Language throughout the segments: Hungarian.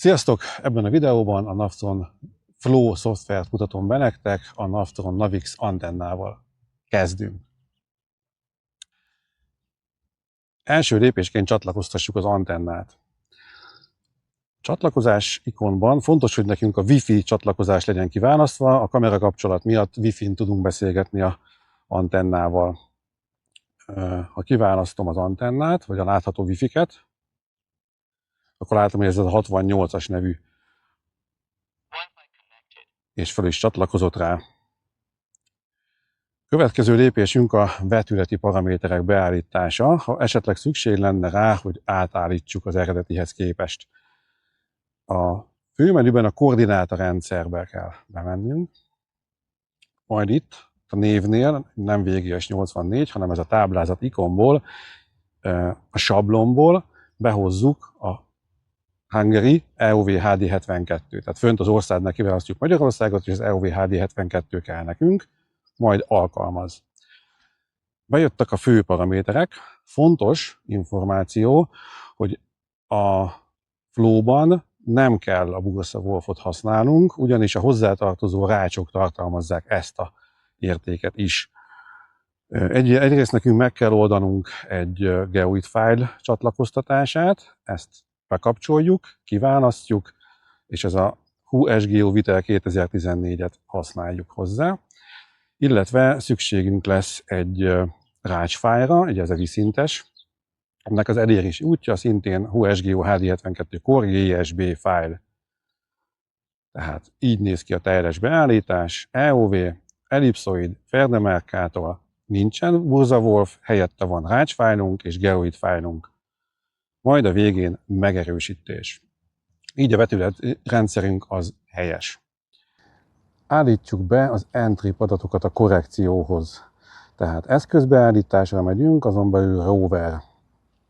Sziasztok! Ebben a videóban a Naftron Flow szoftvert mutatom be nektek, a Naftron Navix antennával kezdünk. Első lépésként csatlakoztassuk az antennát. Csatlakozás ikonban fontos, hogy nekünk a Wi-Fi csatlakozás legyen kiválasztva, a kamera kapcsolat miatt Wi-Fi-n tudunk beszélgetni az antennával. Ha kiválasztom az antennát, vagy a látható Wi-Fi-ket, akkor látom, hogy ez a 68-as nevű, és fel is csatlakozott rá. Következő lépésünk a vetületi paraméterek beállítása, ha esetleg szükség lenne rá, hogy átállítsuk az eredetihez képest. A főmenüben a koordinátorrendszerbe kell bemennünk, majd itt a névnél nem VGS84, hanem ez a táblázat ikonból, a sablonból behozzuk a Hungary EOV HD72, tehát fönt az országnál kiválasztjuk Magyarországot, és az EOV HD72 kell nekünk, majd alkalmaz. Bejöttek a fő paraméterek. Fontos információ, hogy a Flow-ban nem kell a Bursa Wolfot használnunk, ugyanis a hozzátartozó rácsok tartalmazzák ezt a értéket is. Egyrészt nekünk meg kell oldanunk egy GeoID file csatlakoztatását, ezt bekapcsoljuk, kiválasztjuk, és ez a HUSGeo Vitel 2014-et használjuk hozzá. Illetve szükségünk lesz egy rácsfájra, egy 1000 szintes. Ennek az elérési útja szintén HUSGeo HD72 Core JSB file. Tehát így néz ki a teljes beállítás. EOV, ellipszoid, Ferdemerkátor, nincsen Bursa Wolf, helyette van rácsfájlunk és GeoID fájlunk. Majd a végén megerősítés. Így a vetületrendszerünk az helyes. Állítjuk be az N-trip adatokat a korrekcióhoz. Tehát eszközbeállításra megyünk, azon belül rover.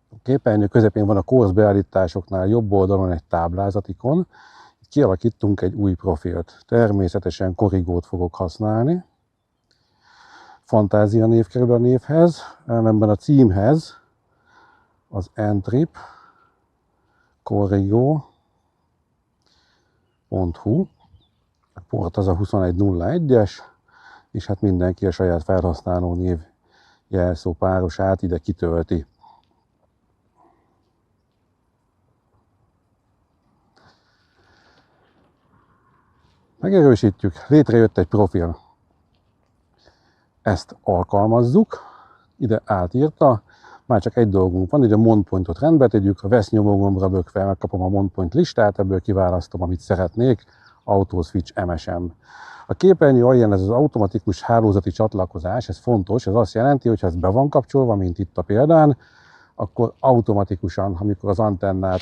A képernyő közepén van a course beállításoknál jobb oldalon egy táblázatikon. Kialakítunk egy új profilt. Természetesen Corrigót fogok használni. Fantázia név kerül a névhez, ellenben a címhez az N-trip corrigo.hu. A port az a 2101-es, és hát mindenki a saját felhasználó név jelszó párosát ide kitölti. Megerősítjük, létrejött egy profil. Ezt alkalmazzuk, ide átírta, már csak egy dolgunk van, ide a MonPointot rendbe tegyük, a vesz nyomógombra bökve megkapom a MonPoint listát, ebből kiválasztom, amit szeretnék, AutoSwitch MSM. A képernyő alján ez az automatikus hálózati csatlakozás, ez fontos, ez azt jelenti, hogy ha ez be van kapcsolva, mint itt a példán, akkor automatikusan, amikor az antennát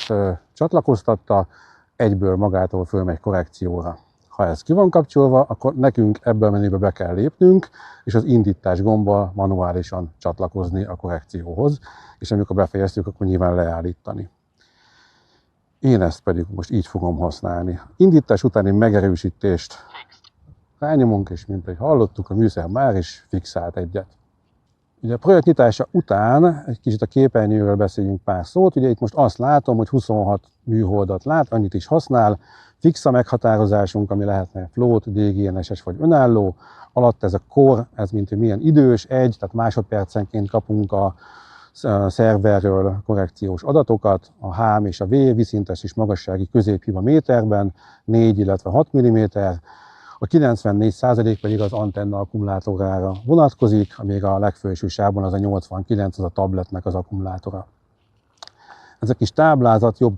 csatlakoztatta, egyből magától fölmegy korrekcióra. Ha ez ki van kapcsolva, akkor nekünk ebben a menübe be kell lépnünk, és az indítás gombbal manuálisan csatlakozni a korrekcióhoz, és amikor befejeztük, akkor nyilván leállítani. Én ezt pedig most így fogom használni. Indítás utáni megerősítést rányomunk, és mint ahogy hallottuk, a műszer már is fixált egyet. Ugye a projekt nyitása után egy kicsit a képernyőről beszéljünk pár szót. Ugye itt most azt látom, hogy 26 műholdat lát, annyit is használ. Fix a meghatározásunk, ami lehetne float, DGNS-es vagy önálló. Alatt ez a core, ez mint hogy milyen idős, tehát másodpercenként kapunk a szerverről korrekciós adatokat, a HM és a V viszintes és magassági középhiba méterben, 4, illetve 6 mm. A 94% pedig az antenna akkumulátorára vonatkozik, amíg a legfelső sávban az a 89, az a tabletnek az akkumulátora. Ez a kis táblázat jobb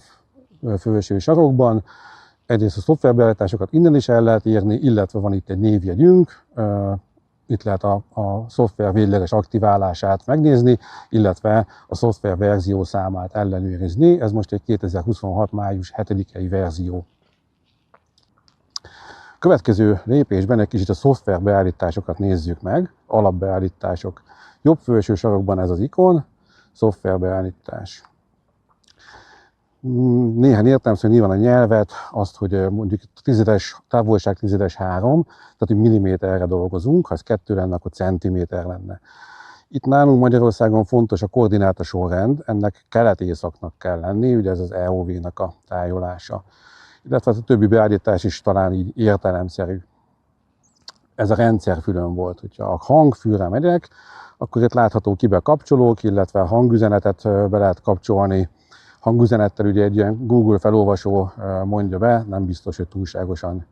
felső sarokban, egyrészt a szoftverbeállításokat innen is el lehet írni, illetve van itt egy névjegyünk, itt lehet a szoftver végleges aktiválását megnézni, illetve a szoftver verzió számát ellenőrizni. Ez most egy 2026. május 7-i verzió. Következő lépésben egy kicsit a szoftver beállításokat nézzük meg, alapbeállítások. Jobb felső sarokban ez az ikon, szoftverbeállítás. Néhány értelmszerűen nyilván a nyelvet, azt, hogy mondjuk távolság tizedes 3, tehát hogy milliméterre dolgozunk, ha ez 2 lenne, akkor centiméter lenne. Itt nálunk Magyarországon fontos a koordináta sorrend, ennek kelet-északnak kell lenni, ugye ez az EOV-nak a tájolása. illetve a többi beállítás is talán így értelemszerű. Ez a rendszerfülön volt. Hogyha a hangfülre megyek, akkor itt látható kibekapcsolók, illetve a hangüzenetet be lehet kapcsolni. Hangüzenettel ugye egy ilyen Google felolvasó mondja be, nem biztos, hogy túlságosan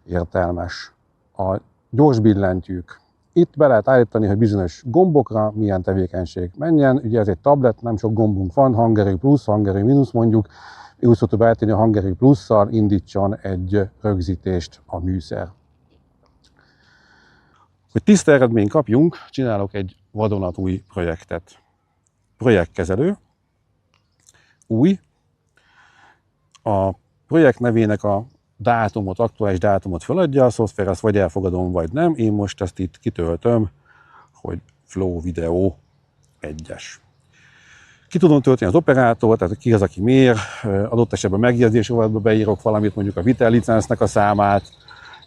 értelmes. A gyors billentyűk. Itt be lehet állítani, hogy bizonyos gombokra milyen tevékenység menjen. Ugye ez egy tablet, nem sok gombunk van, hangerő plusz, hangerő mínusz mondjuk. Úgy szoktuk beállítani, a hangerő plusszal indítson egy rögzítést a műszer. Hogy tiszta eredményt kapjunk, csinálok egy vadonatúj projektet. Projektkezelő, új. A projekt nevének a dátumot, aktuális dátumot feladja, a szoftver azt vagy elfogadom, vagy nem. Én most ezt itt kitöltöm, hogy Flow Video 1-es. Ki tudom tölteni az operátort, tehát ki az, aki mér, adott esetben megjegyzésrovatba beírok valamit, mondjuk a vitellicensznek a számát.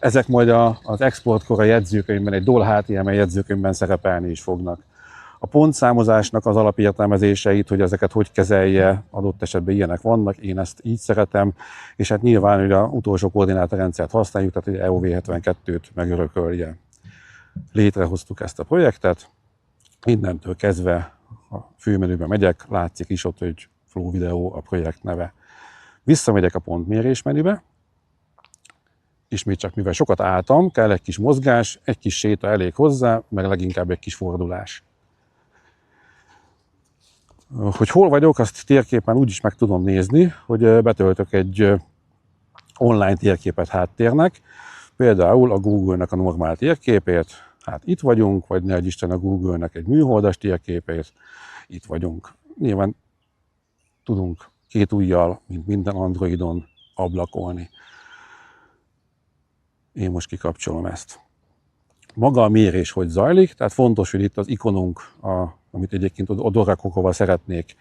Ezek majd az exportkor a jegyzőkönyvben, egy DOL HTML jegyzőkönyvben szerepelni is fognak. A pontszámozásnak az alapértelmezéseit, hogy ezeket hogy kezelje, adott esetben ilyenek vannak, én ezt így szeretem, és hát nyilván, hogy az utolsó koordinátorrendszert használjuk, tehát hogy EOV72-t megörökölje. Létrehoztuk ezt a projektet, innentől kezdve a főmenübe megyek, látszik is ott, hogy Flow Video a projekt neve. Visszamegyek a pontmérés menübe, ismét csak mivel sokat álltam, kell egy kis mozgás, egy kis séta elég hozzá, meg leginkább egy kis fordulás. Hogy hol vagyok, azt térképen úgy is meg tudom nézni, hogy betöltök egy online térképet háttérnek, például a Google-nek a normál térképét, hát itt vagyunk, vagy ne adj Isten a Google-nek egy műholdas térképét, itt vagyunk. Nyilván tudunk két ujjal, mint minden Androidon ablakolni. Én most kikapcsolom ezt. Maga a mérés hogy zajlik, tehát fontos, hogy itt az ikonunk, amit egyébként odarakok, szeretnék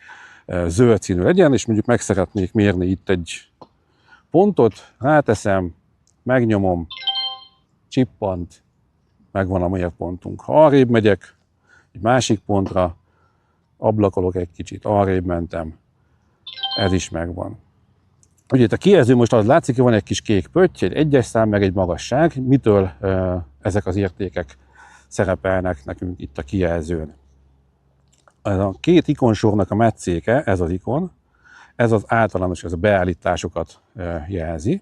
zöld színű legyen, és mondjuk meg szeretnék mérni itt egy pontot, ráteszem, megnyomom, csippant, megvan a mérpontunk. Ha arrébb megyek, egy másik pontra, ablakolok egy kicsit, arrébb mentem, ez is megvan. Ugye itt a kijelző most az látszik, hogy van egy kis kék pötty, egy egyes szám, meg egy magasság. Mitől ezek az értékek szerepelnek nekünk itt a kijelzőn? Ez a két ikonsornak a metszéke, ez az ikon, ez az általános, ez a beállításokat jelzi.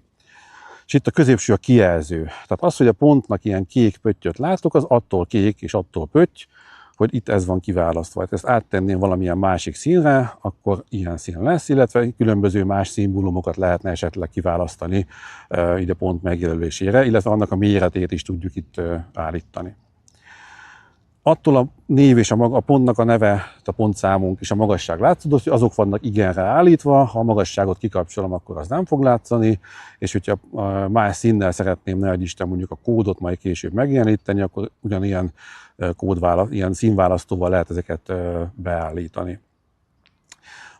És itt a középső a kijelző. Tehát az, hogy a pontnak ilyen kék pöttyöt látok, az attól kék és attól pötty, hogy itt ez van kiválasztva. Ezt áttenném valamilyen másik színre, akkor ilyen szín lesz, illetve különböző más szimbólumokat lehetne esetleg kiválasztani ide pont megjelölésére, illetve annak a méretét is tudjuk itt állítani. Attól a név és a pontnak a neve, a pontszámunk és a magasság látszódott, hogy azok vannak igenre állítva, ha a magasságot kikapcsolom, akkor az nem fog látszani, és hogyha más színnel szeretném, ne adj Isten, mondjuk a kódot majd később megjeleníteni, akkor ugyanilyen ilyen színválasztóval lehet ezeket beállítani.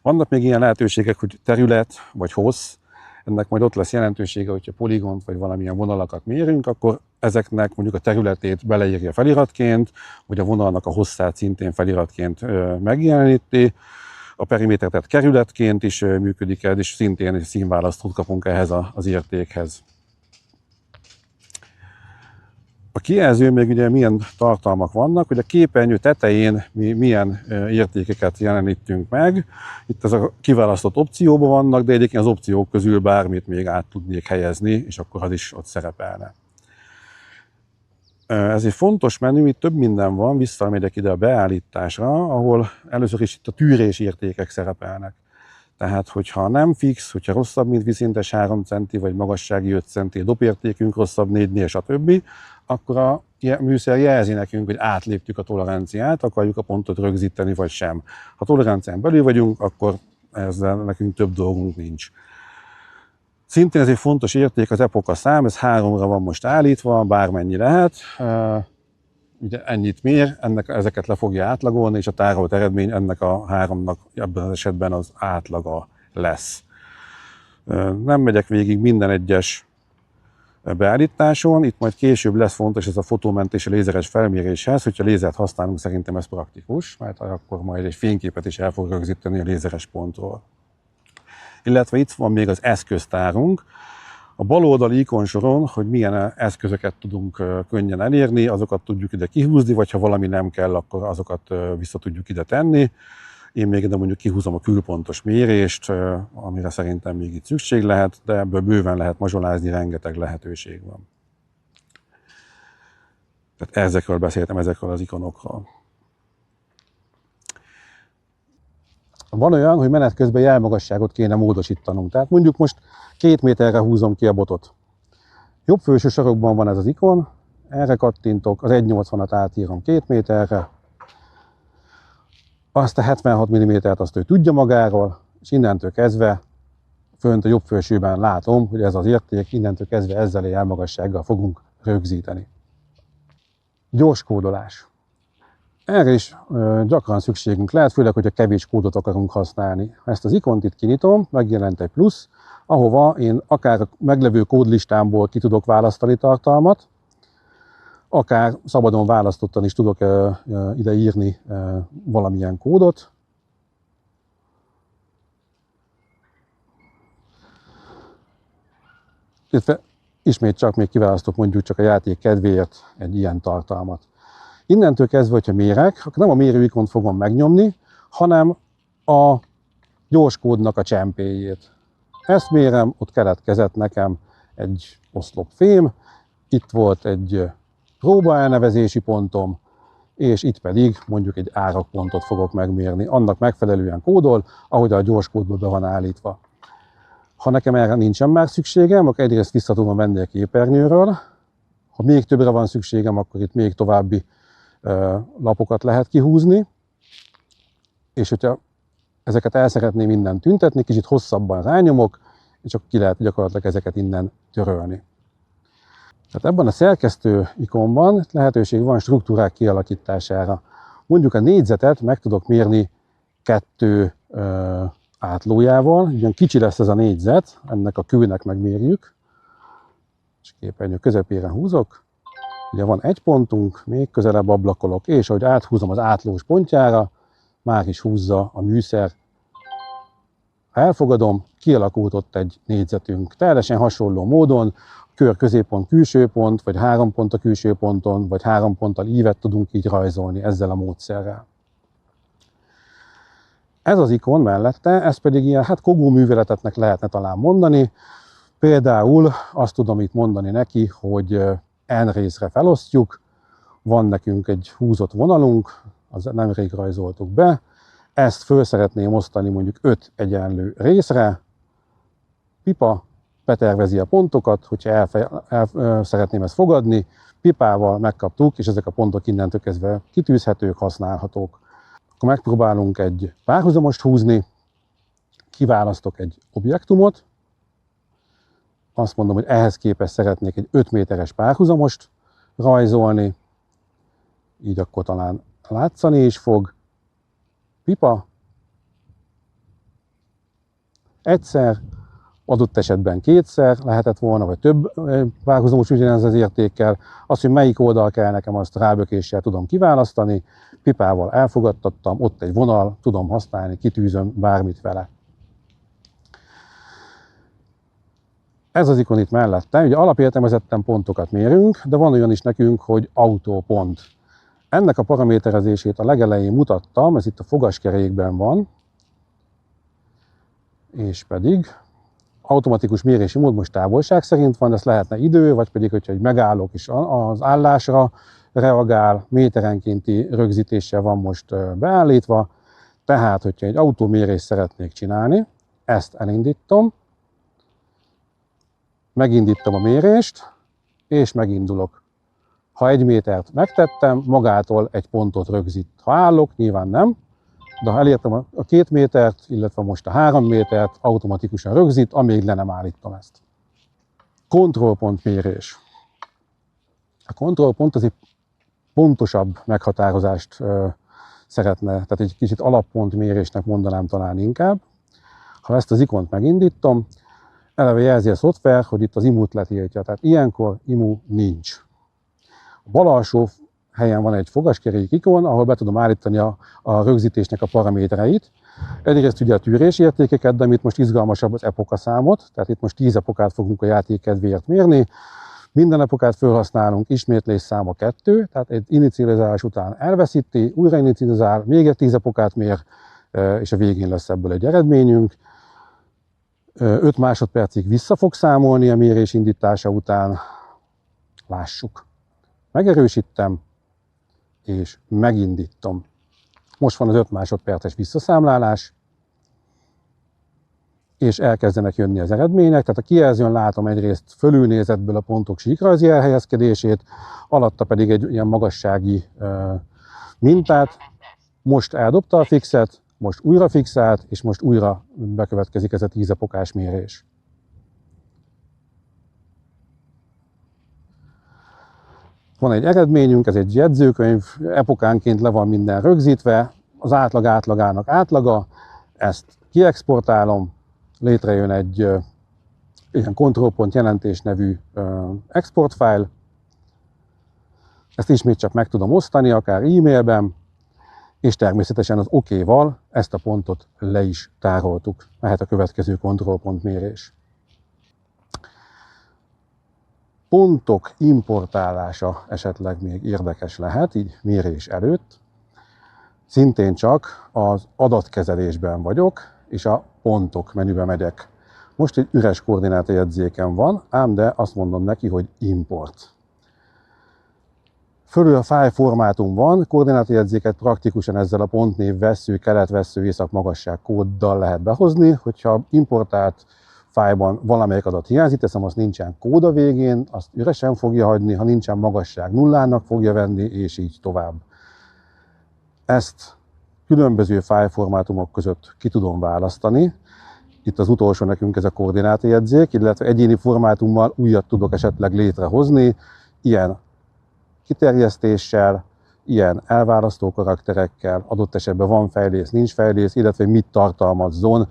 Vannak még ilyen lehetőségek, hogy terület vagy hossz, ennek majd ott lesz jelentősége, hogyha poligont vagy valamilyen vonalakat mérünk, akkor ezeknek mondjuk a területét beleírja feliratként, vagy a vonalnak a hosszát szintén feliratként megjeleníti. A perimétert kerületként is működik ez, és szintén egy színválasztót kapunk ehhez az értékhez. A kijelző még ugye milyen tartalmak vannak, hogy a képernyő tetején mi milyen értékeket jelenítünk meg. Itt ez a kiválasztott opcióban vannak, de egyébként az opciók közül bármit még át tudnék helyezni, és akkor az is ott szerepelne. Ez egy fontos menü, itt több minden van, visszamegyek ide a beállításra, ahol először is itt a tűrés értékek szerepelnek. Tehát, hogyha nem fix, hogyha rosszabb, mint vízszintes 3 centi, vagy magassági 5 centi, a dopértékünk rosszabb 4-nél, stb., akkor a műszer jelzi nekünk, hogy átléptük a toleranciát, akarjuk a pontot rögzíteni, vagy sem. Ha tolerancián belül vagyunk, akkor ezzel nekünk több dolgunk nincs. Szintén ez egy fontos érték, az epoka szám, ez 3-ra van most állítva, bármennyi lehet. Ugye ennyit mér, ezeket le fogja átlagolni, és a tárolt eredmény ennek a 3-nak ebben az esetben az átlaga lesz. Nem megyek végig minden egyes beállításon, itt majd később lesz fontos ez a fotómentés a lézeres felméréshez, hogyha lézert használunk, szerintem ez praktikus, mert akkor majd egy fényképet is el fog rögzíteni a lézeres pontról. illetve itt van még az eszköztárunk. A bal oldali ikonsoron, hogy milyen eszközöket tudunk könnyen elérni, azokat tudjuk ide kihúzni, vagy ha valami nem kell, akkor azokat vissza tudjuk ide tenni. Én még ide mondjuk kihúzom a külpontos mérést, amire szerintem még itt szükség lehet, de ebből bőven lehet mazsolázni, rengeteg lehetőség van. Tehát ezekről beszéltem, ezekről az ikonokról. Van olyan, hogy menet közben jelmagasságot kéne módosítanunk. Tehát mondjuk most 2 méterre húzom ki a botot. Jobb felső sarokban van ez az ikon, erre kattintok, az 1,80-at átírom 2 méterre, azt a 76 mm-t azt ő tudja magáról, és innentől kezdve fönt a jobb felsőben látom, hogy ez az érték, innentől kezdve ezzel a jelmagassággal fogunk rögzíteni. Gyors kódolás. Erre is gyakran szükségünk lehet, főleg, hogyha kevés kódot akarunk használni. Ha ezt az ikont itt kinyitom, megjelent egy plusz, ahova én akár a meglevő kódlistámból ki tudok választani tartalmat, akár szabadon választottan is tudok ide írni valamilyen kódot. Ismét csak még kiválasztok mondjuk csak a játék kedvéért egy ilyen tartalmat. Innentől kezdve, hogyha mérek, akkor nem a mérő ikont fogom megnyomni, hanem a gyorskódnak a csempéjét. Ezt mérem, ott keletkezett nekem egy oszlopfém, itt volt egy próbaelnevezési pontom, és itt pedig mondjuk egy árakpontot fogok megmérni. Annak megfelelően kódol, ahogy a gyorskódból be van állítva. Ha nekem erre nincsen már szükségem, akkor egyrészt vissza tudom venni a képernyőről. Ha még többre van szükségem, akkor itt még további lapokat lehet kihúzni. És hogyha ezeket el szeretném innen tüntetni, kicsit hosszabban rányomok, és akkor ki lehet gyakorlatilag ezeket innen törölni. Tehát ebben a szerkesztő ikonban lehetőség van struktúrák kialakítására. Mondjuk a négyzetet meg tudok mérni 2 átlójával, ugyan kicsi lesz ez a négyzet, ennek a kőnek megmérjük, és képernyő közepére húzok. Ugye van egy pontunk, még közelebb ablakolok, és ahogy áthúzom az átlós pontjára, már is húzza a műszer. Ha elfogadom, kialakult ott egy négyzetünk. Teljesen hasonló módon, kör középpont külső pont, vagy 3 pont a külső ponton, vagy 3 ponttal ívet tudunk így rajzolni ezzel a módszerrel. Ez az ikon mellette, ez pedig ilyen kogó műveletetnek lehetne talán mondani. Például azt tudom itt mondani neki, hogy n részre felosztjuk, van nekünk egy húzott vonalunk, az nemrég rajzoltuk be, ezt föl szeretném osztani mondjuk 5 egyenlő részre, pipa betervezi a pontokat, hogyha szeretném ezt fogadni, pipával megkaptuk, és ezek a pontok innentől kezdve kitűzhetők, használhatók. Akkor megpróbálunk egy párhuzamost húzni, kiválasztok egy objektumot, azt mondom, hogy ehhez képest szeretnék egy 5 méteres párhuzamost rajzolni, így akkor talán látszani is fog. Pipa, egyszer, adott esetben 2-szer lehetett volna, vagy több párhuzamos ugyanez az értékkel. Azt, hogy melyik oldal kell nekem, azt rábökéssel tudom kiválasztani, pipával elfogadtattam, ott egy vonal, tudom használni, kitűzöm bármit vele. Ez az ikon itt mellette, ugye alapértelmezetten pontokat mérünk, de van olyan is nekünk, hogy autópont. Ennek a paraméterezését a legelején mutattam, ez itt a fogaskerékben van, és pedig automatikus mérési mód most távolság szerint van, ezt lehetne idő, vagy pedig, hogyha megállok és az állásra reagál, méterenkénti rögzítéssel van most beállítva. Tehát, hogyha egy autómérést szeretnék csinálni, ezt elindítom, megindítom a mérést, és megindulok. Ha 1 métert megtettem, magától egy pontot rögzít. Ha állok, nyilván nem, de ha elértem a 2 métert, illetve most a 3 métert, automatikusan rögzít, amíg le nem állítom ezt. Kontrollpontmérés. A kontrollpont az egy pontosabb meghatározást szeretne, tehát egy kicsit alappontmérésnek mondanám talán inkább. Ha ezt az ikont megindítom, eleve jelzi a szoftver, hogy itt az imut letiltja, tehát ilyenkor imu nincs. A bal alsó helyen van egy fogaskerék ikon, ahol be tudom állítani a rögzítésnek a paramétereit. Egyrészt ugye a tűrésértékeket, de itt most izgalmasabb az epoka számot, tehát itt most 10 epokát fogunk a játék kedvéért mérni. Minden epokát felhasználunk, ismétlés száma 2, tehát egy inicializálás után elveszíti, újra inicializál, még egy 10 epokát mér, és a végén lesz ebből egy eredményünk. 5 másodpercig vissza fog számolni a mérés indítása után. Lássuk. Megerősítem, és megindítom. Most van az 5 másodperces visszaszámlálás, és elkezdenek jönni az eredmények. Tehát a kijelzőn látom egyrészt fölülnézetből a pontok síkrajzi elhelyezkedését, alatta pedig egy ilyen magassági mintát. Most eldobta a fixet, most újra fixált, és most újra bekövetkezik ez a 10 epokás mérés. Van egy eredményünk, ez egy jegyzőkönyv, epokánként le van minden rögzítve, az átlag átlagának átlaga, ezt kiexportálom, létrejön egy ilyen kontrollpont jelentés nevű exportfile, ezt ismét csak meg tudom osztani, akár e-mailben, és természetesen az OK-val ezt a pontot le is tároltuk. Mehet a következő kontrollpont mérés. Pontok importálása esetleg még érdekes lehet, így mérés előtt. Szintén csak az adatkezelésben vagyok, és a pontok menübe megyek. Most egy üres koordinátajegyzékem van, ám de azt mondom neki, hogy import. Fölül a file formátum van, koordinátajegyzéket praktikusan ezzel a pontnév vessző, kelet-vessző, észak-magasság kóddal lehet behozni. Hogyha importált fájlban valamelyik adat hiányzik, teszem, azt nincsen kód a végén, azt üresen fogja hagyni, ha nincsen magasság nullának fogja venni, és így tovább. Ezt különböző fájlformátumok között ki tudom választani. Itt az utolsó nekünk ez a koordinátajegyzék, illetve egyéni formátummal újat tudok esetleg létrehozni, ilyen kiterjesztéssel, ilyen elválasztó karakterekkel, adott esetben van fejlész, nincs fejlész, illetve mit tartalmazzon,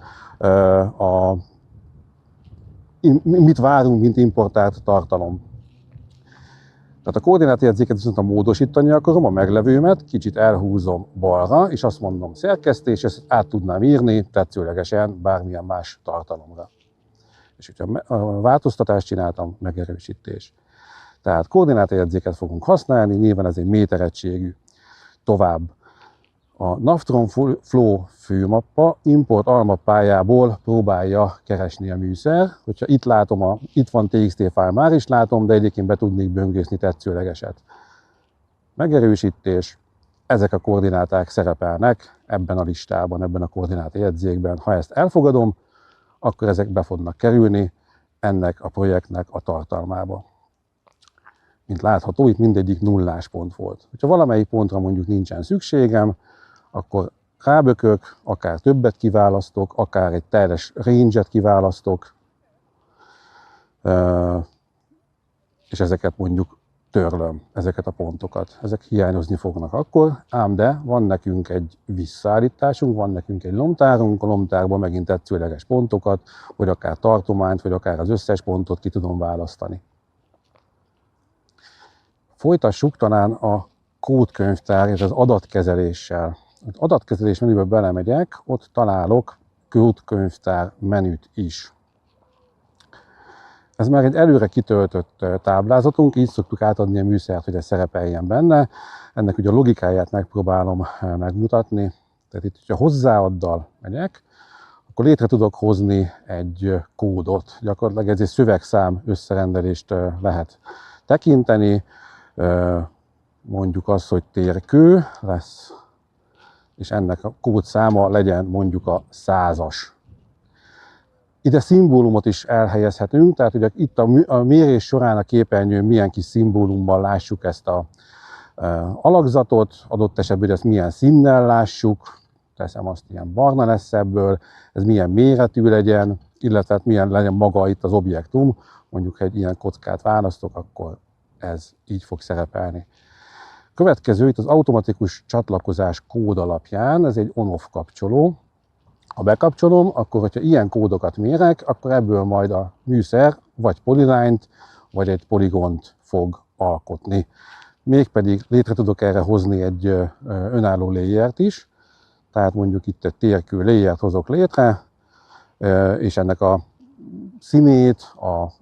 mit várunk, mint importált tartalom. Tehát a koordinátajegyzéket viszont a módosítani akarom, a meglevőmet, kicsit elhúzom balra, és azt mondom szerkesztés, ezt át tudnám írni tetszőlegesen bármilyen más tartalomra. És hogyha a változtatást csináltam, megerősítés. Tehát koordinátajegyzéket fogunk használni, nyilván ez egy méteregységű. Tovább a Navtron Flow főmappa import almappályából próbálja keresni a műszer. Hogyha itt látom, itt van TXT file, már is látom, de egyébként be tudnék böngészni tetszőlegeset. Megerősítés, ezek a koordináták szerepelnek ebben a listában, ebben a koordinátajegyzékben. Ha ezt elfogadom, akkor ezek be fognak kerülni ennek a projektnek a tartalmába. Mint látható, itt mindegyik nullás pont volt. Ha valamelyik pontra mondjuk nincsen szükségem, akkor rábökök, akár többet kiválasztok, akár egy teljes range-et kiválasztok, és ezeket mondjuk törlöm, ezeket a pontokat. Ezek hiányozni fognak akkor, ám de van nekünk egy visszaállításunk, van nekünk egy lomtárunk, a lomtárban megint tetszőleges pontokat, vagy akár tartományt, vagy akár az összes pontot ki tudom választani. Folytassuk talán a kódkönyvtár és az adatkezeléssel. Az adatkezelés menübe belemegyek, ott találok kódkönyvtár menüt is. Ez már egy előre kitöltött táblázatunk, így szoktuk átadni a műszert, hogy ez szerepeljen benne. Ennek ugye a logikáját megpróbálom megmutatni. Tehát itt, hogyha hozzáaddal megyek, akkor létre tudok hozni egy kódot. Gyakorlatilag ez egy szövegszám összerendelést lehet tekinteni. Mondjuk azt, hogy térkő lesz, és ennek a kódszáma legyen mondjuk a 100-as. Ide szimbólumot is elhelyezhetünk, tehát ugye itt a mérés során a képernyőn milyen kis szimbólummal lássuk ezt a alakzatot, adott esetben ezt milyen színnel lássuk, teszem azt, ilyen barna lesz ebből, ez milyen méretű legyen, illetve milyen legyen maga itt az objektum, mondjuk egy ilyen kockát választok, akkor ez így fog szerepelni. Következő itt az automatikus csatlakozás kód alapján, ez egy on-off kapcsoló. Ha bekapcsolom, akkor hogyha ilyen kódokat mérek, akkor ebből majd a műszer vagy polyline-t, vagy egy poligont fog alkotni. Mégpedig létre tudok erre hozni egy önálló layert is. Tehát mondjuk itt egy térkő layert hozok létre, és ennek a színét,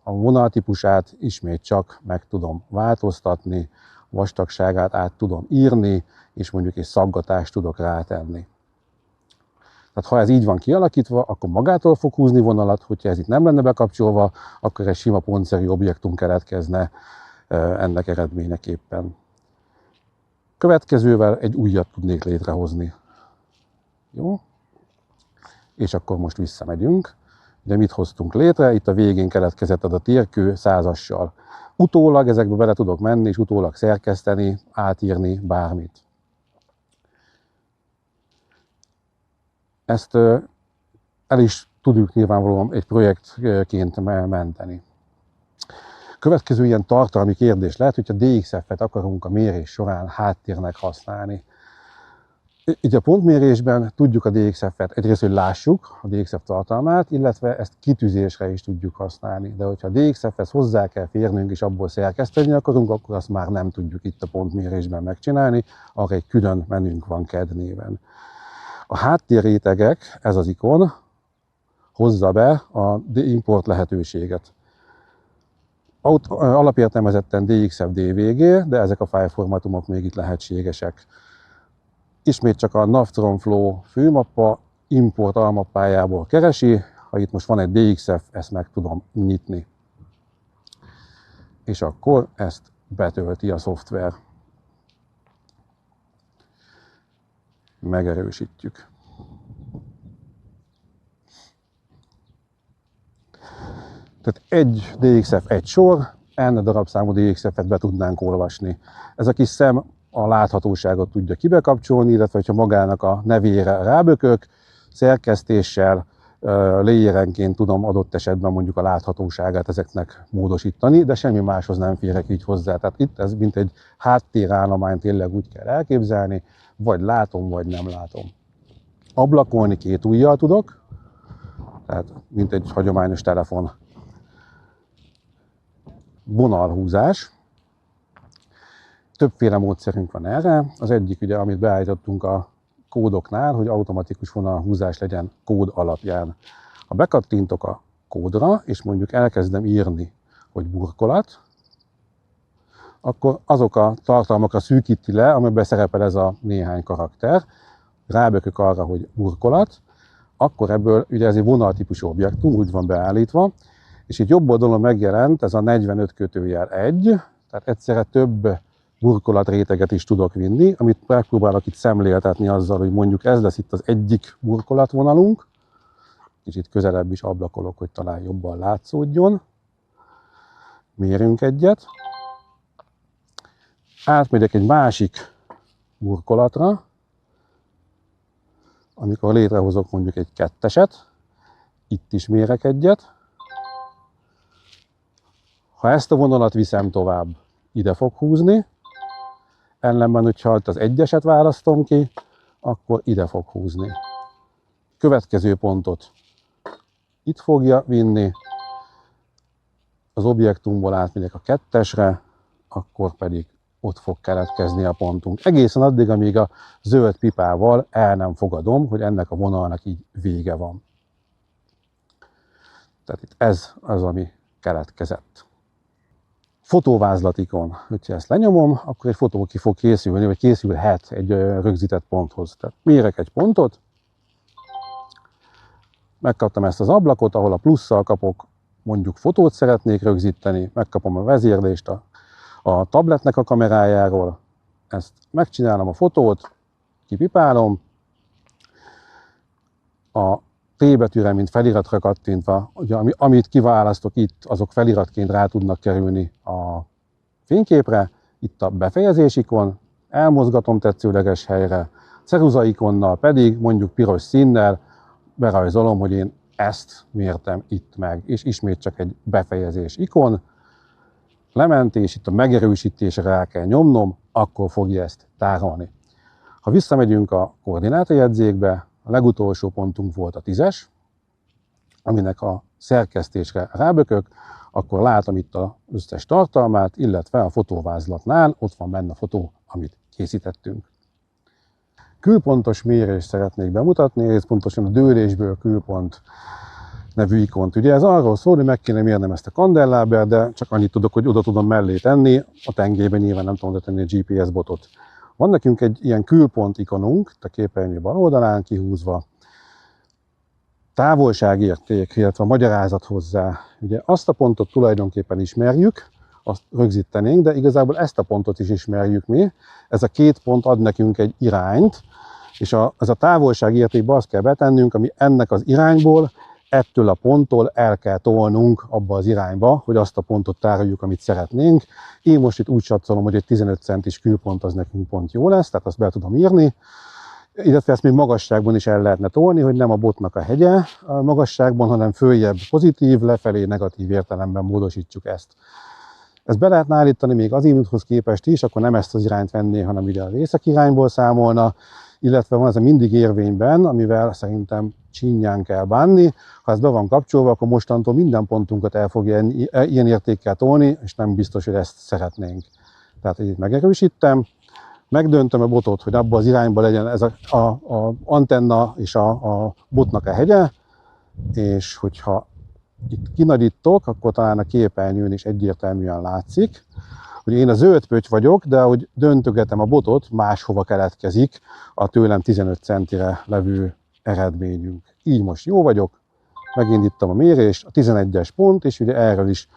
a vonaltípusát ismét csak meg tudom változtatni, vastagságát át tudom írni, és mondjuk egy szaggatást tudok rátenni. Tehát ha ez így van kialakítva, akkor magától fog húzni vonalat, hogyha ez itt nem lenne bekapcsolva, akkor egy sima pontszerű objektum keletkezne ennek eredményeképpen. Következővel egy újat tudnék létrehozni. Jó? És akkor most visszamegyünk. De mit hoztunk létre? Itt a végén keletkezett az a térkő 100-assal. Utólag ezekbe bele tudok menni, és utólag szerkeszteni, átírni bármit. Ezt el is tudjuk nyilvánvalóan egy projektként menteni. Következő ilyen tartalmi kérdés lehet, hogyha DXF-et akarunk a mérés során háttérnek használni. Így a pontmérésben tudjuk a DXF-et, egyrészt, hogy lássuk a DXF tartalmát, illetve ezt kitűzésre is tudjuk használni. De hogyha a DXF-hez hozzá kell férnünk és abból szerkeszteni akarunk, akkor azt már nem tudjuk itt a pontmérésben megcsinálni, arra egy külön menünk van CAD néven. A háttérrétegek, ez az ikon, hozza be a import lehetőséget. Alapértelmezetten DXF DVG, de ezek a fájlformátumok még itt lehetségesek. Ismét csak a Navtron Flow főmappa import almappájából keresi, ha itt most van egy DXF, ezt meg tudom nyitni. És akkor ezt betölti a szoftver. Megerősítjük. Tehát egy DXF, egy sor, n darabszámú DXF-et be tudnánk olvasni. Ez a kis szem a láthatóságot tudja kibekapcsolni, illetve ha magának a nevére rábökök, szerkesztéssel, layerenként tudom adott esetben mondjuk a láthatóságát ezeknek módosítani, de semmi máshoz nem férek így hozzá. Tehát itt ez mint egy háttérállományt tényleg úgy kell elképzelni, vagy látom, vagy nem látom. Ablakolni két ujjal tudok, tehát mint egy hagyományos telefon. Vonalhúzás. Többféle módszerünk van erre. Az egyik, ugye, amit beállítottunk a kódoknál, hogy automatikus vonalhúzás legyen kód alapján. Ha bekattintok a kódra, és mondjuk elkezdem írni, hogy burkolat, akkor azok a tartalmakra szűkíti le, amiben szerepel ez a néhány karakter. Rábökök arra, hogy burkolat, akkor ebből, ugye ez egy vonaltípusú objektum, úgy van beállítva, és itt jobb oldalon megjelent ez a 45-1, tehát egyszerre több burkolatréteget is tudok vinni, amit megpróbálok itt szemléltetni azzal, hogy mondjuk ez lesz itt az egyik burkolatvonalunk, kicsit közelebb is ablakolok, hogy talán jobban látszódjon. Mérünk egyet. Átmegyek egy másik burkolatra, amikor létrehozok mondjuk egy ketteset, itt is mérek egyet. Ha ezt a vonalat viszem tovább, ide fog húzni, ellenben, hogyha az egyeset választom ki, akkor ide fog húzni. Következő pontot itt fogja vinni, az objektumból átmegyek a kettesre, akkor pedig ott fog keletkezni a pontunk. Egészen addig, amíg a zöld pipával el nem fogadom, hogy ennek a vonalnak így vége van. Tehát itt ez az, ami keletkezett. Fotóvázlatikon, hogyha ezt lenyomom, akkor egy fotó ki fog készülni, vagy készülhet egy rögzített ponthoz. Tehát mérek egy pontot, megkaptam ezt az ablakot, ahol a plusszal kapok, mondjuk fotót szeretnék rögzíteni, megkapom a vezérlést a tabletnek a kamerájáról, ezt megcsinálom a fotót, kipipálom, a T betűre, mint feliratra kattintva, ugye, amit kiválasztok itt, azok feliratként rá tudnak kerülni a fényképre. Itt a befejezés ikon, elmozgatom tetszőleges helyre, ceruza ikonnal pedig mondjuk piros színnel berajzolom, hogy én ezt mértem itt meg, és ismét csak egy befejezés ikon. Lementés, itt a megerősítésre rá kell nyomnom, akkor fogja ezt tárolni. Ha visszamegyünk a koordinátajegyzékbe, a legutolsó pontunk volt a 10-es, aminek a szerkesztésre rábökök, akkor látom itt az összes tartalmát, illetve a fotóvázlatnál ott van benne a fotó, amit készítettünk. külpontos mérést szeretnék bemutatni, ez pontosan a dőlésből külpont nevű ikont. Ugye ez arról szól, hogy meg kéne mérnem ezt a kandellábert, de csak annyit tudok, hogy oda tudom mellé tenni, a tengelyben nyilván nem tudom oda tenni a GPS botot. Van nekünk egy ilyen külpont ikonunk, a képernyő bal oldalán kihúzva, távolságérték, illetve a magyarázat hozzá. Ugye azt a pontot tulajdonképpen ismerjük, azt rögzítenénk, de igazából ezt a pontot is ismerjük mi. Ez a két pont ad nekünk egy irányt, és ez a távolságértékbe azt kell betennünk, ami ennek az irányból, ettől a ponttól el kell tolnunk abba az irányba, hogy azt a pontot tároljuk, amit szeretnénk. Én most itt úgy satszolom, hogy egy 15 centis külpont az nekünk pont jó lesz, tehát azt be tudom írni. Illetve ezt még magasságban is el lehetne tolni, hogy nem a botnak a hegye a magasságban, hanem följebb pozitív, lefelé negatív értelemben módosítjuk ezt. Ezt be lehetne állítani még azimuthoz képest is, akkor nem ezt az irányt venné, hanem ide a részek irányból számolna, illetve van ez a mindig érvényben, amivel szerintem csinyán kell bánni. Ha ez be van kapcsolva, akkor mostantól minden pontunkat el fogja ilyen értékkel tolni, és nem biztos, hogy ezt szeretnénk. Tehát itt megerősítem, megdöntöm a botot, hogy abban az irányban legyen ez a antenna és a botnak a hegye, és hogyha itt kinagyítok, akkor talán a képernyőn is egyértelműen látszik, hogy én a zöld pötty vagyok, de ahogy döntögetem a botot, máshova keletkezik a tőlem 15 centire levő eredményünk. Így most jó vagyok, megindítom a mérést, a 11-es pont, és ugye erről is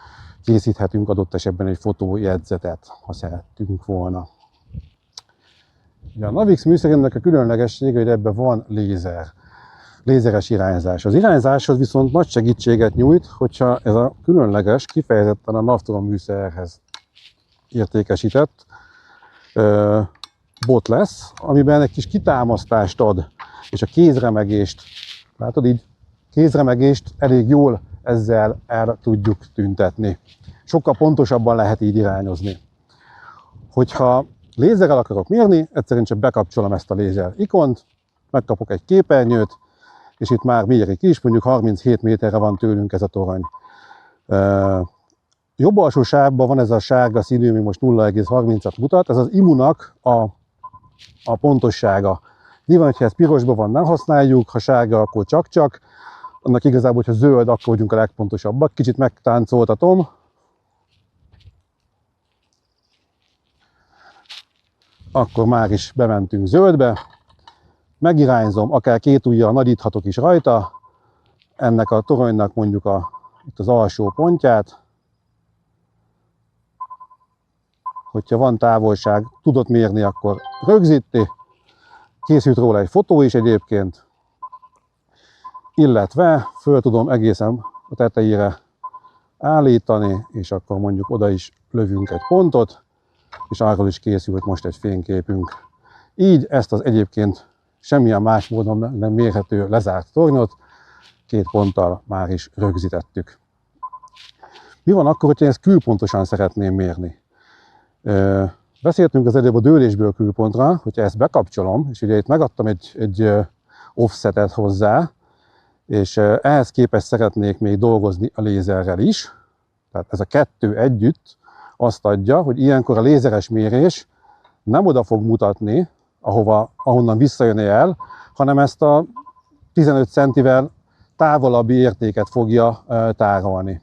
készíthetünk adott esetben egy fotójegyzetet, ha szerettünk volna. Ugye a Navix műszerének a különlegessége, hogy ebben van lézeres irányzás. Az irányzáshoz viszont nagy segítséget nyújt, hogyha ez a különleges, kifejezetten a Navtron műszerhez értékesített bot lesz, amiben egy kis kitámasztást ad, és a kézremegést, látod így, kézremegést elég jól ezzel el tudjuk tüntetni. Sokkal pontosabban lehet így irányozni. Hogyha lézerrel akarok mérni, egyszerűen csak bekapcsolom ezt a lézer ikont, megkapok egy képernyőt, és itt már mérik is, mondjuk 37 méterre van tőlünk ez a torony. Jobb alsó sávban van ez a sárga színű, ami most 0,30-at mutat, ez az IMU-nak a pontossága. Nyilván, hogyha ez pirosban van, nem használjuk, ha sárga, akkor csak-csak. Annak igazából, hogyha zöld, akkor vagyunk a legpontosabbak. Kicsit megtáncoltatom. Akkor már is bementünk zöldbe. Megirányzom, akár két ujjal nagyíthatok is rajta. Ennek a toronynak mondjuk itt az alsó pontját. Hogyha van távolság, tudod mérni, akkor rögzíti. Készült róla egy fotó is egyébként. Illetve föl tudom egészen a tetejére állítani, és akkor mondjuk oda is lövünk egy pontot, és arról is készült most egy fényképünk. Így ezt az egyébként semmilyen más módon nem mérhető lezárt tornyot két ponttal már is rögzítettük. Mi van akkor, hogyha ezt külpontosan szeretném mérni? Beszéltünk az előbb a dőlésből külpontra, hogyha ezt bekapcsolom, és ugye itt megadtam egy offsetet hozzá, és ehhez képest szeretnék még dolgozni a lézerrel is. Tehát ez a kettő együtt azt adja, hogy ilyenkor a lézeres mérés nem oda fog mutatni, ahonnan visszajön el, hanem ezt a 15 centivel távolabbi értéket fogja tárolni.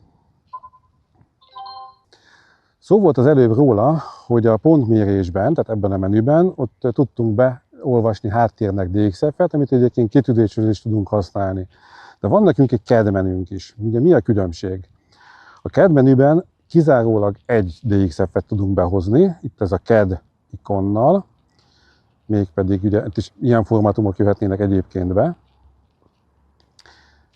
Szó volt az előbb róla, hogy a pontmérésben, tehát ebben a menüben, ott tudtunk beolvasni háttérnek DXF-et, amit egyébként kitűzésről is tudunk használni. De van nekünk egy CAD menünk is. Ugye mi a különbség? A CAD menüben kizárólag egy DXF-et tudunk behozni, itt ez a CAD ikonnal, mégpedig ugye itt is ilyen formátumok jöhetnének egyébként be,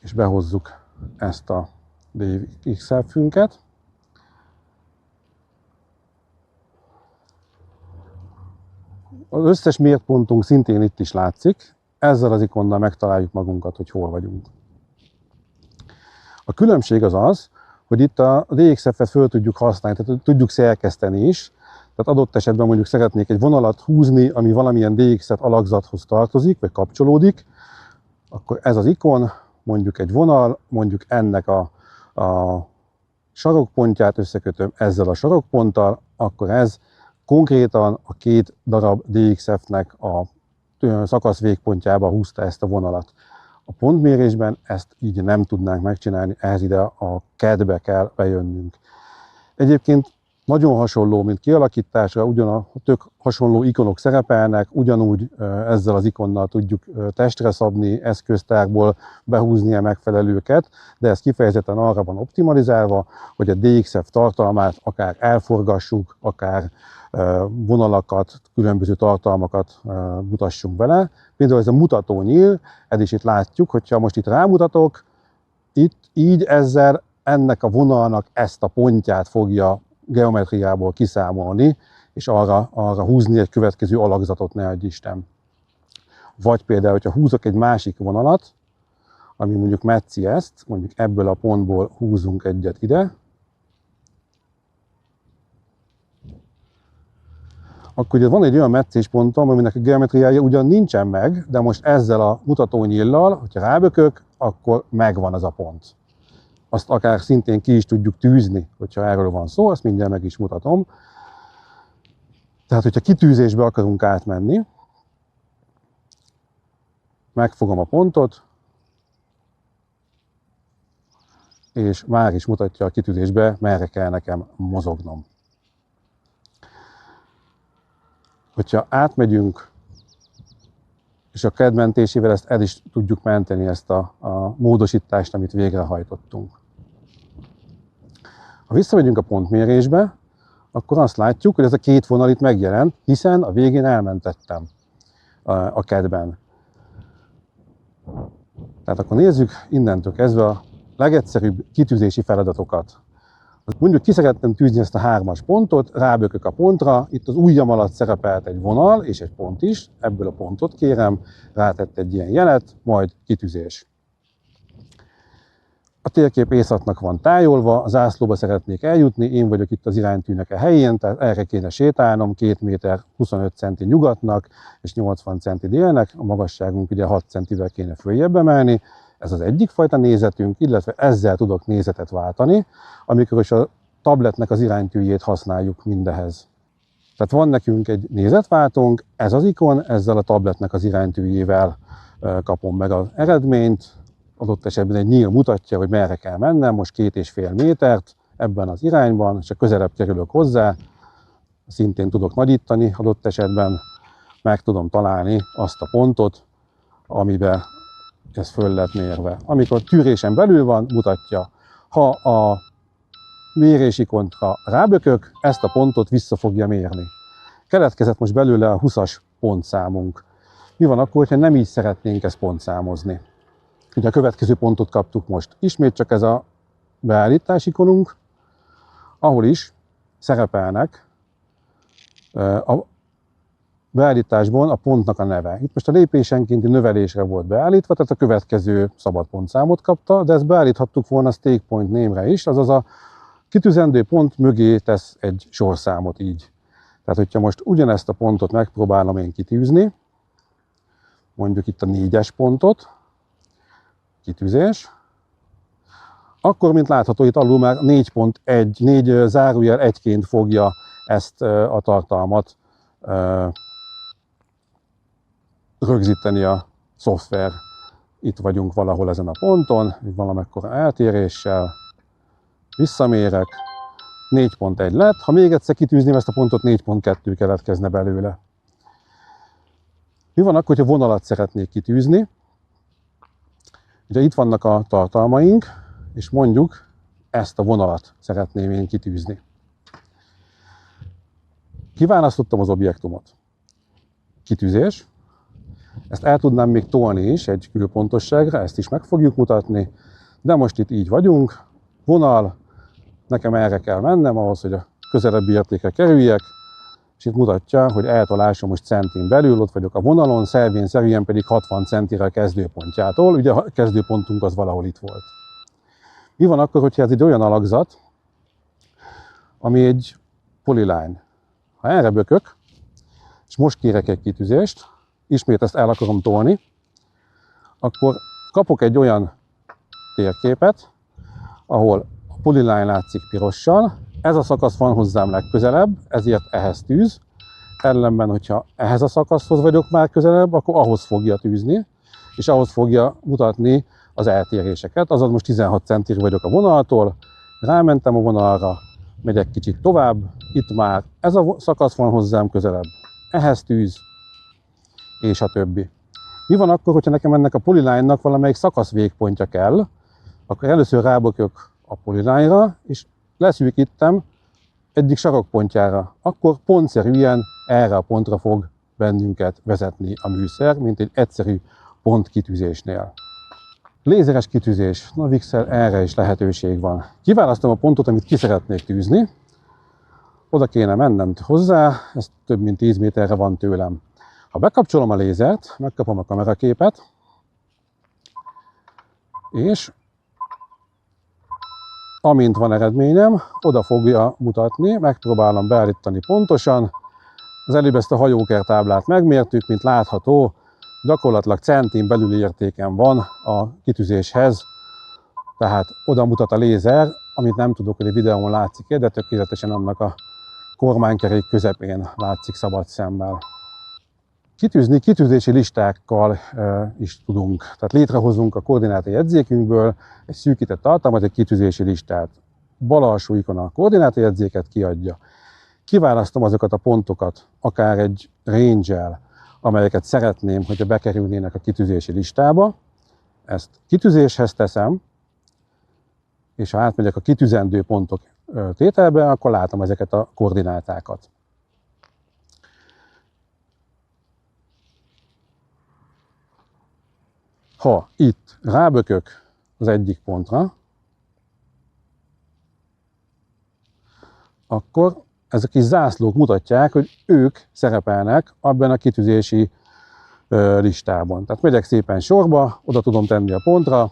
és behozzuk ezt a DXF-ünket. Az összes mért pontunk szintén itt is látszik, ezzel az ikonnal megtaláljuk magunkat, hogy hol vagyunk. A különbség az az, hogy itt a DXF-et föl tudjuk használni, tehát tudjuk szerkeszteni is. Tehát adott esetben mondjuk szeretnék egy vonalat húzni, ami valamilyen DXF alakzathoz tartozik, vagy kapcsolódik, akkor ez az ikon, mondjuk egy vonal, mondjuk ennek a sarokpontját összekötöm ezzel a sarokponttal, akkor ez konkrétan a két darab DXF-nek a szakasz végpontjába húzta ezt a vonalat. A pontmérésben ezt így nem tudnánk megcsinálni, ehhez ide a CAD-be kell bejönnünk. Egyébként nagyon hasonló, mint kialakításra, tök hasonló ikonok szerepelnek, ugyanúgy ezzel az ikonnal tudjuk testre szabni, eszköztárból behúzni a megfelelőket, de ez kifejezetten arra van optimalizálva, hogy a DXF tartalmát akár elforgassuk, akár vonalakat, különböző tartalmakat mutassunk vele. Például ez a mutatónyíl, ez is itt látjuk, hogyha most itt rámutatok, itt így ezzel ennek a vonalnak ezt a pontját fogja geometriából kiszámolni, és arra húzni egy következő alakzatot, ne adj Isten. Vagy például, hogyha húzok egy másik vonalat, ami mondjuk metszi ezt, mondjuk ebből a pontból húzunk egyet ide, akkor ugye van egy olyan meccéspontom, aminek a geometriája ugyan nincsen meg, de most ezzel a mutatónyíllal, hogyha rábökök, akkor megvan az a pont. Azt akár szintén ki is tudjuk tűzni, hogyha erről van szó, azt mindjárt meg is mutatom. Tehát, hogyha kitűzésbe akarunk átmenni, megfogom a pontot, és már is mutatja a kitűzésbe, merre kell nekem mozognom. Hogyha átmegyünk, és a CAD mentésével ezt el is tudjuk menteni, ezt a módosítást, amit végrehajtottunk. Ha visszamegyünk a pontmérésbe, akkor azt látjuk, hogy ez a két vonal itt megjelent, hiszen a végén elmentettem a CAD-ben. Tehát akkor nézzük innentől kezdve a legegyszerűbb kitűzési feladatokat. Mondjuk ki szeretném tűzni ezt a 3-as pontot, rábökök a pontra, itt az ujjam alatt szerepelt egy vonal és egy pont is, ebből a pontot kérem, rátett egy ilyen jelet, majd kitűzés. A térkép északnak van tájolva, a zászlóba szeretnék eljutni, én vagyok itt az iránytűnek a helyén, tehát erre kéne sétálnom, 2 méter 25 centi nyugatnak és 80 centi délnek, a magasságunk ugye 6 centivel kéne följebb emelni. Ez az egyik fajta nézetünk, illetve ezzel tudok nézetet váltani, amikor is a tabletnek az iránytűjét használjuk mindehez. Tehát van nekünk egy nézetváltónk, ez az ikon, ezzel a tabletnek az iránytűjével kapom meg az eredményt. Adott esetben egy nyíl mutatja, hogy merre kell mennem, most 2,5 métert ebben az irányban, és a közelebb kerülök hozzá, szintén tudok nagyítani, adott esetben meg tudom találni azt a pontot, amiben ez föl lett mérve. Amikor tűrésen belül van, mutatja. Ha a mérési kontra rábökök, ezt a pontot vissza fogja mérni. Keletkezett most belőle a 20-as pontszámunk. Mi van akkor, ha nem így szeretnénk ezt pontszámozni? Ugye a következő pontot kaptuk most. Ismét csak ez a beállítás ikonunk, ahol is szerepelnek a beállításban a pontnak a neve. Itt most a lépésenkénti növelésre volt beállítva, tehát a következő szabad pontszámot kapta, de ezt beállíthattuk volna a stake point name-re is, azaz a kitűzendő pont mögé tesz egy sorszámot így. Tehát, hogyha most ugyanezt a pontot megpróbálom én kitűzni, mondjuk itt a 4-es pontot, kitűzés, akkor, mint látható, itt alul már 4.1, 4 zárójel 1-ként fogja ezt a tartalmat rögzíteni a szoftver. Itt vagyunk valahol ezen a ponton, valamekkora eltéréssel, visszamérek, 4.1 lett, ha még egyszer kitűzném ezt a pontot, 4.2 keletkezne belőle. Mi van akkor, hogyha vonalat szeretnék kitűzni? Ugye itt vannak a tartalmaink, és mondjuk ezt a vonalat szeretném én kitűzni. Kiválasztottam az objektumot. Kitűzés. Ezt el tudnám még tolni is egy külpontosságra, ezt is meg fogjuk mutatni, de most itt így vagyunk. Vonal, nekem erre kell mennem ahhoz, hogy a közelebbi értékre kerüljek, és itt mutatja, hogy eltolásom most centin belül, ott vagyok a vonalon, szervényszerűen pedig 60 centire a kezdőpontjától, ugye a kezdőpontunk az valahol itt volt. Mi van akkor, hogyha ez egy olyan alakzat, ami egy polyline? Ha erre bökök, és most kérek egy kitűzést, ismét ezt el akarom tolni, akkor kapok egy olyan térképet, ahol a polyline látszik pirossal, ez a szakasz van hozzám legközelebb, ezért ehhez tűz, Ellenben, hogyha ehhez a szakaszhoz vagyok már közelebb, akkor ahhoz fogja tűzni, és ahhoz fogja mutatni az eltéréseket. Azaz most 16 centire vagyok a vonaltól, rámentem a vonalra, megyek kicsit tovább, itt már ez a szakasz van hozzám közelebb, ehhez tűz, és a többi. Mi van akkor, hogyha nekem ennek a polyline-nak valamelyik szakasz végpontja kell, akkor először rábökök a polyline-ra, és leszűkítem egyik sarokpontjára. Akkor pontszerűen erre a pontra fog bennünket vezetni a műszer, mint egy egyszerű pontkitűzésnél. Lézeres kitűzés. Na, VxL erre is lehetőség van. Kiválasztom a pontot, amit ki szeretnék tűzni. Oda kéne mennem hozzá, ez több mint 10 méterre van tőlem. Ha bekapcsolom a lézert, megkapom a kameraképet, és amint van eredményem, oda fogja mutatni, megpróbálom beállítani pontosan. Az előbb ezt a hajókertáblát megmértük, mint látható, gyakorlatilag centin belüli értéken van a kitűzéshez, tehát oda mutat a lézer, amit nem tudok, hogy a videón látszik, de tökéletesen annak a kormánykerék közepén látszik szabad szemmel. Kitűzni kitűzési listákkal is tudunk. Tehát létrehozunk a koordináta jegyzékünkből egy szűkített tartalmat, egy kitűzési listát. Bal alsó ikon a koordináta jegyzéket kiadja. Kiválasztom azokat a pontokat, akár egy range-el, amelyeket szeretném, hogyha bekerülnének a kitűzési listába. Ezt kitűzéshez teszem, és ha átmegyek a kitűzendő pontok tételbe, akkor látom ezeket a koordinátákat. Ha itt rábökök az egyik pontra, akkor ezek a kis zászlók mutatják, hogy ők szerepelnek abban a kitűzési listában. Tehát megyek szépen sorba, oda tudom tenni a pontra,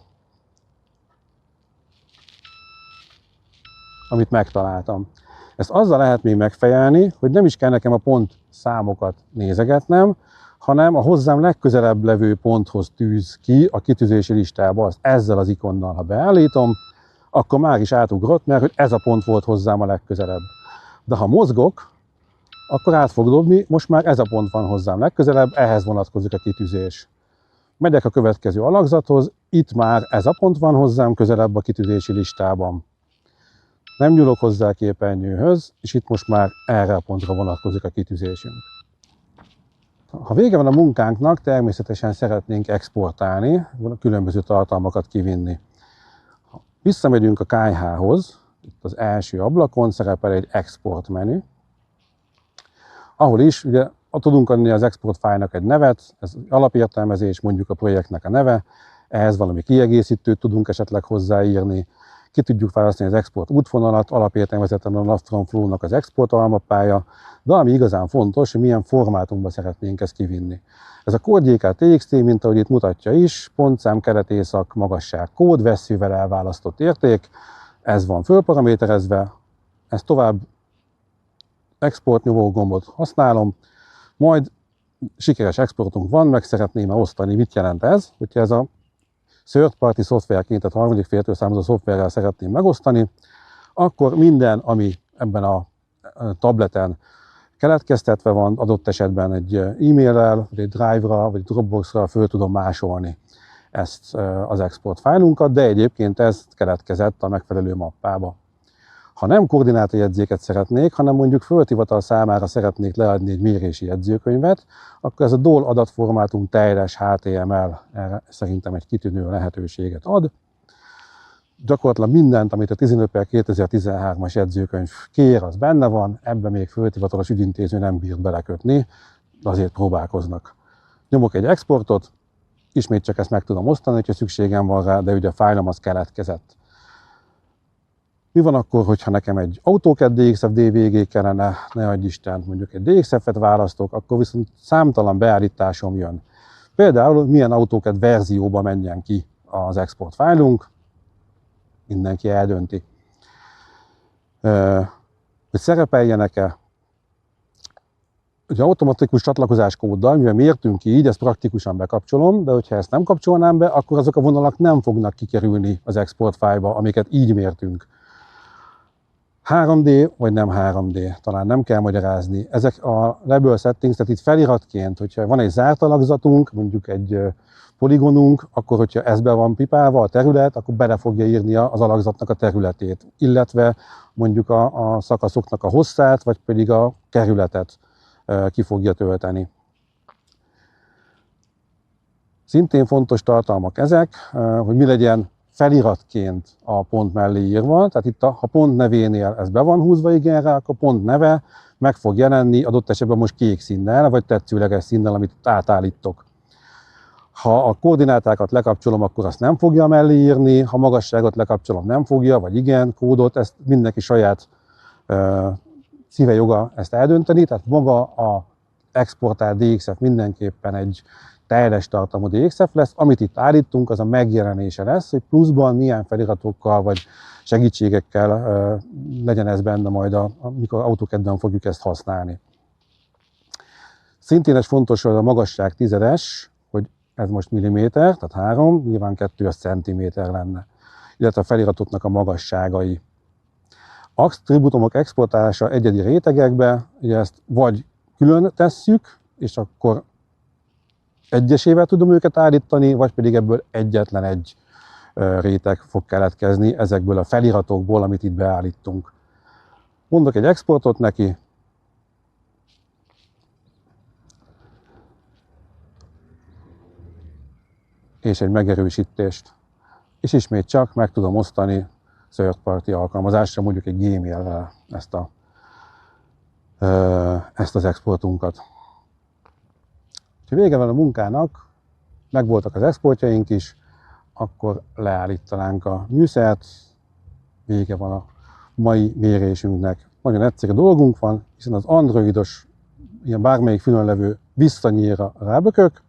amit megtaláltam. Ezt azzal lehet még megfejelni, hogy nem is kell nekem a pont számokat nézegetnem, hanem a hozzám legközelebb levő ponthoz tűz ki a kitűzési listába. Azt ezzel az ikonnal, ha beállítom, akkor már is átugrott, mert hogy ez a pont volt hozzám a legközelebb. De ha mozgok, akkor át fog dobni, most már ez a pont van hozzám legközelebb, ehhez vonatkozik a kitűzés. Megyek a következő alakzathoz, itt már ez a pont van hozzám közelebb a kitűzési listában. Nem nyúlok hozzá a képernyőhöz, és itt most már erre a pontra vonatkozik a kitűzésünk. Ha vége van a munkánknak, természetesen szeretnénk exportálni, különböző tartalmakat kivinni. Ha visszamegyünk a KH-hoz, itt az első ablakon szerepel egy export menü, ahol is ugye tudunk adni az export fájlnak egy nevet, ez alapértelmezés, mondjuk a projektnek a neve, ehhez valami kiegészítőt tudunk esetleg hozzáírni, ki tudjuk választani az export útvonalat, alapértelmezetten a Nastran Flow-nak az export almapája, de ami igazán fontos, hogy milyen formátumban szeretnénk ezt kivinni. Ez a CodeJK.txt, mint ahogy itt mutatja is, pontszám, kelet-észak, magasság, kód, vesszővel elválasztott érték, ez van fölparaméterezve, ezt tovább export nyomógombot használom, majd sikeres exportunk van, meg szeretném osztani. Mit jelent ez? Hogyha ez a third party szoftverként, tehát harmadik féltől származó szoftverrel szeretném megosztani, akkor minden, ami ebben a tableten keletkeztetve van, adott esetben egy e-maillel, vagy egy Drive-ra, vagy egy Dropbox-ra föl tudom másolni ezt az export fájlunkat, de egyébként ez keletkezett a megfelelő mappába. Ha nem koordinátajegyzéket szeretnék, hanem mondjuk földhivatal számára szeretnék leadni egy mérési jegyzőkönyvet, akkor ez a DOL adatformátum teljes HTML erre szerintem egy kitűnő lehetőséget ad. Gyakorlatilag mindent, amit a 15/2013-as jegyzőkönyv kér, az benne van, ebben még földhivatalos ügyintéző nem bírt belekötni, de azért próbálkoznak. Nyomok egy exportot, ismét csak ezt meg tudom osztani, hogyha szükségem van rá, de ugye a fájlom az keletkezett. Mi van akkor, hogyha nekem egy AutoCAD DXF DVG kellene, ne adj Isten, mondjuk egy DXF-et választok, akkor viszont számtalan beállításom jön. Például milyen AutoCAD verzióba menjen ki az export fájlunk, mindenki eldönti. Hogy szerepeljenek-e, ugye automatikus csatlakozás kóddal, mivel mértünk így, ezt praktikusan bekapcsolom, de hogyha ezt nem kapcsolnám be, akkor azok a vonalak nem fognak kikerülni az export fájlba, amiket így mértünk. 3D vagy nem 3D, talán nem kell magyarázni. Ezek a Label Settings, tehát itt feliratként, hogyha van egy zárt alakzatunk, mondjuk egy poligonunk, akkor hogyha ez be van pipálva a terület, akkor bele fogja írni az alakzatnak a területét, illetve mondjuk a szakaszoknak a hosszát, vagy pedig a kerületet ki fogja tölteni. Szintén fontos tartalmak ezek, hogy mi legyen feliratként a pont mellé írva, tehát itt a pont nevénél ez be van húzva igenre, akkor a pont neve meg fog jelenni adott esetben most kék színnel, vagy tetszőleges színnel, amit átállítok. Ha a koordinátákat lekapcsolom, akkor azt nem fogja mellé írni, ha magasságot lekapcsolom, nem fogja, vagy igen, kódot, ezt mindenki saját szíve joga ezt eldönteni, tehát maga a exportált DXF mindenképpen egy teljes tartalmú DXF lesz, amit itt állítunk, az a megjelenése lesz, hogy pluszban milyen feliratokkal vagy segítségekkel legyen ez benne majd, amikor AutoCAD-ben fogjuk ezt használni. Szintén ez fontos, hogy a magasság tizedes, hogy ez most milliméter, tehát 3, nyilván 2 az centiméter lenne, illetve a feliratoknak a magasságai. Attribútumok exportálása egyedi rétegekbe, ugye ezt vagy külön tesszük, és akkor egyesével tudom őket állítani, vagy pedig ebből egyetlen egy réteg fog keletkezni ezekből a feliratokból, amit itt beállítunk. Mondok egy exportot neki, és egy megerősítést, és ismét csak meg tudom osztani third party alkalmazásra, mondjuk egy Gmail-vel ezt az exportunkat. Ha vége van a munkának, megvoltak az exportjaink is, akkor leállítanánk a műszert, vége van a mai mérésünknek. Nagyon egyszerű dolgunk van, hiszen az androidos, ilyen bármelyik fülön levő visszanyírra rábökök,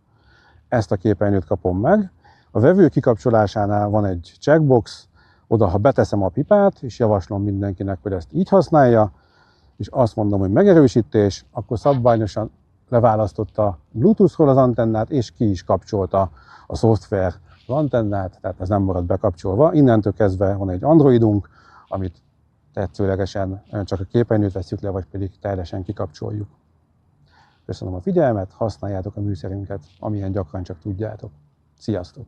ezt a képernyőt kapom meg. A vevő kikapcsolásánál van egy checkbox, oda ha beteszem a pipát, és javaslom mindenkinek, hogy ezt így használja, és azt mondom, hogy megerősítés, akkor szabványosan leválasztotta Bluetooth-ról az antennát, és ki is kapcsolta a szoftver az antennát, tehát ez nem marad bekapcsolva. Innentől kezdve van egy Androidunk, amit tetszőlegesen csak a képernyőt vesszük le, vagy pedig teljesen kikapcsoljuk. Köszönöm a figyelmet, használjátok a műszerünket, amilyen gyakran csak tudjátok. Sziasztok!